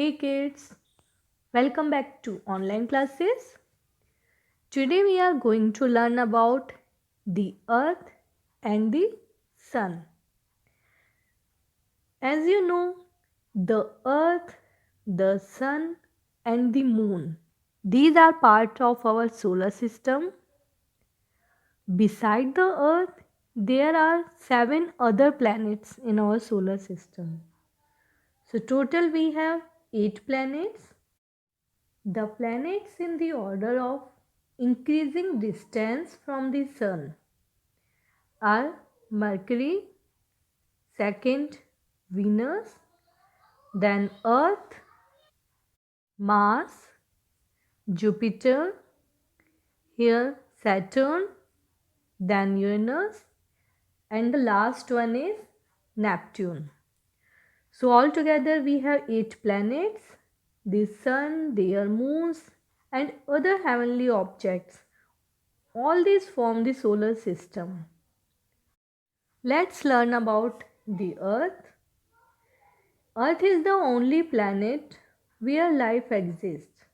Hey kids, welcome back to online classes. Today we are going to learn about the earth and the sun. As you know, the earth, the sun and the moon, these are part of our solar system. Beside the earth, there are 7 other planets in our solar system. So total we have 8 planets. The planets in the order of increasing distance from the Sun are Mercury, second Venus, then Earth, Mars, Jupiter, here Saturn, then Uranus, and the last one is Neptune. So altogether we have 8 planets, the Sun, their moons, and other heavenly objects. All these form the solar system. Let's learn about the Earth. Earth is the only planet where life exists.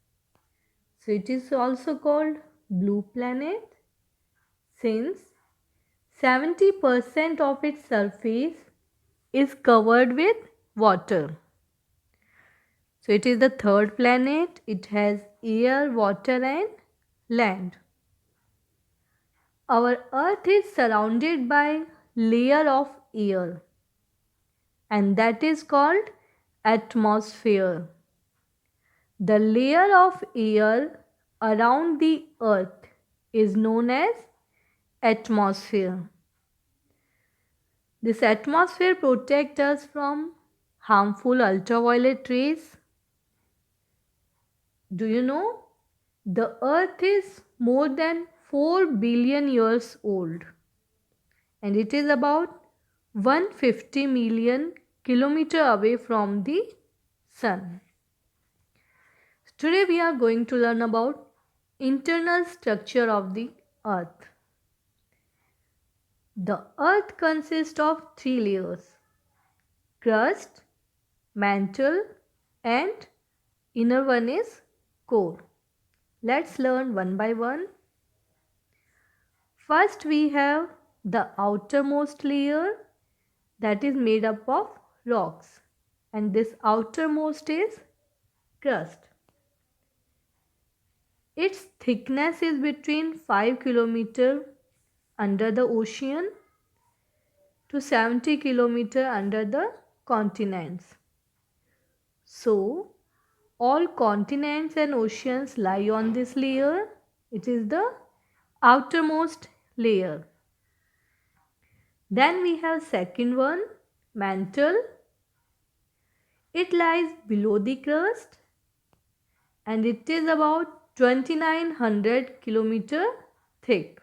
So it is also called blue planet since 70% of its surface is covered with water. So it is the third planet. It has air, water and land. Our Earth is surrounded by layer of air and that is called atmosphere. The layer of air around the earth is known as atmosphere. This atmosphere protects us from harmful ultraviolet rays. Do you know? The earth is more than 4 billion years old and it is about 150 million kilometers away from the sun. Today we are going to learn about internal structure of the earth. The earth consists of 3 layers: crust, mantle and inner one is core. Let's learn one by one. First we have the outermost layer that is made up of rocks and this outermost is crust. Its thickness is between 5 kilometers under the ocean to 70 kilometers under the continents. So, all continents and oceans lie on this layer. It is the outermost layer. Then we have second one, mantle. It lies below the crust and it is about 2900 kilometers thick.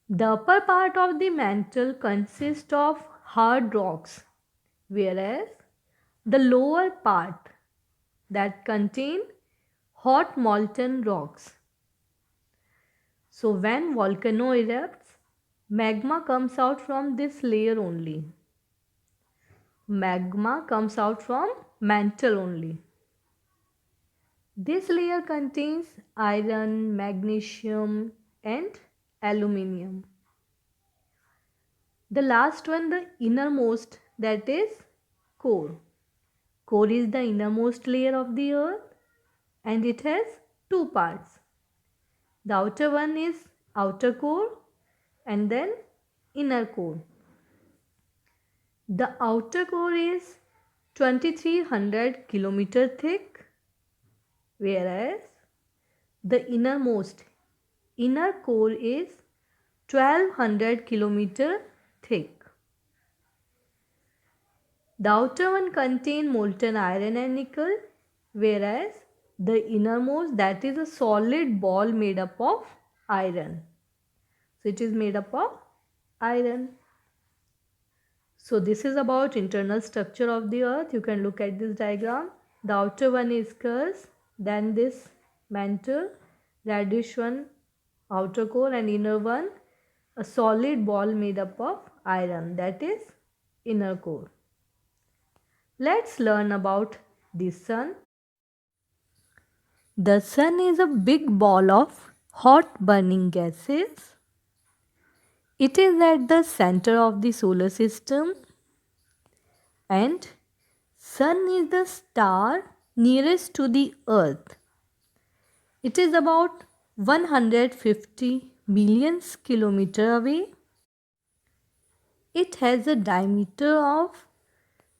The upper part of the mantle consists of hard rocks, whereas the lower part that contain hot molten rocks. So when volcano erupts, magma comes out from this layer only. Magma comes out from mantle only. This layer contains iron, magnesium and aluminium. The last one, the innermost, that is core. Core is the innermost layer of the earth and it has 2 parts. The outer one is outer core and then inner core. The outer core is 2300 kilometer thick, whereas the inner core is 1200 kilometer thick. The outer one contains molten iron and nickel, whereas the innermost, that is a solid ball made up of iron. So it is made up of iron. So this is about internal structure of the earth. You can look at this diagram. The outer one is crust, then this mantle, reddish one outer core and inner one a solid ball made up of iron, that is inner core. Let's learn about the sun. The sun is a big ball of hot burning gases. It is at the center of the solar system, and sun is the star nearest to the earth. It is about 150 million kilometers away. It has a diameter of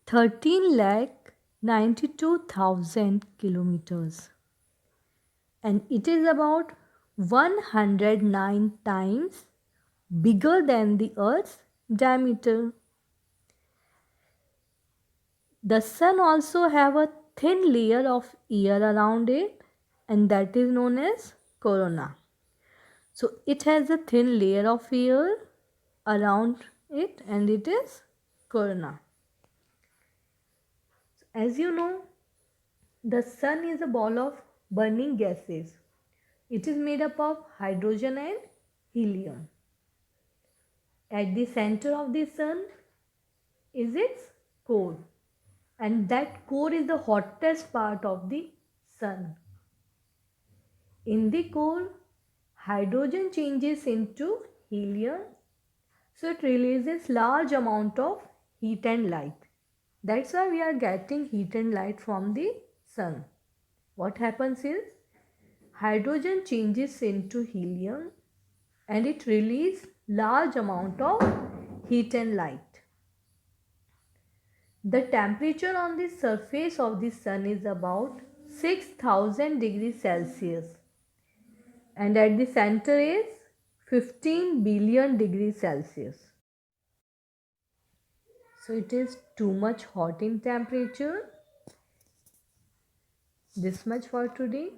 13 lakh 92,000 kilometers, and it is about 109 times bigger than the earth's diameter. The sun also have a thin layer of air around it, and that is known as corona. So it has a thin layer of air around it, and it is corona. As you know, the sun is a ball of burning gases. It is made up of hydrogen and helium. At the center of the sun is its core, and that core is the hottest part of the sun. In the core, hydrogen changes into helium, so it releases large amount of heat and light. That's why we are getting heat and light from the sun. What happens is hydrogen changes into helium and it releases large amount of heat and light. The temperature on the surface of the sun is about 6000 degrees Celsius, and at the center is 15 billion degrees Celsius. So it is too much hot in temperature. This much for today.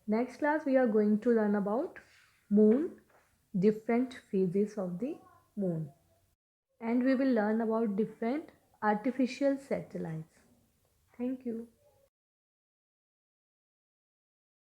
Next class we are going to learn about moon, different phases of the moon, and we will learn about different artificial satellites. Thank you.